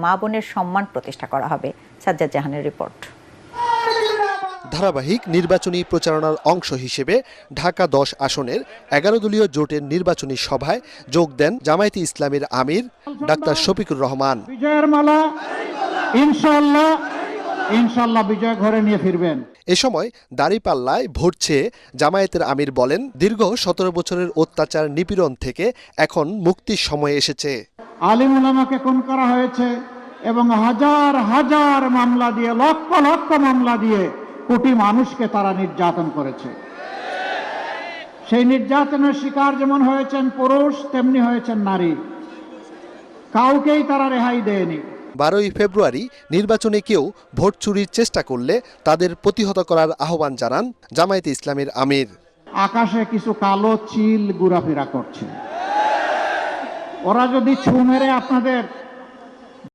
মা বোনের সম্মান প্রতিষ্ঠা করা হবে। সাজ্জাদ জাহানের রিপোর্ট। ধারাবাহিক নির্বাচনী প্রচারণার অংশ হিসেবে ঢাকা ১০ আসনের ১১ দলীয় জোটের নির্বাচনী সভায় যোগ দেন জামায়াতে ইসলামীর আমির ডাক্তার শফিকুর রহমান। বিজয়ের মালা ইনশাআল্লাহ বিজয় ঘরে নিয়ে ফিরবেন। এ সময় দাঁড়িপাল্লায় ভোট চেয়ে জামায়াতের আমির বলেন, দীর্ঘ ১৭ বছরের অত্যাচার নিপীড়ন থেকে এখন মুক্তির সময় এসেছে। আলিম উলামাকে খুন করা হয়েছে এবং হাজার হাজার মামলা দিয়ে, লক্ষ লক্ষ মামলা দিয়ে কোটি মানুষকে তারা নির্যাতন করেছে। সেই নির্যাতনের শিকার যেমন হয়েছেন পুরুষ, তেমনি হয়েছেন নারী। কাউকেই তারা রেহাই দেয়নি। ১২ই ফেব্রুয়ারি নির্বাচনে কেউ ভোট চুরির চেষ্টা করলে তাদের প্রতিহত করার আহ্বান জানান জামায়াতে ইসলামীর আমির। আকাশে কিছু কালো চিল ঘোরাফেরা করছে। ওরা যদি ছু মেরে আপনাদের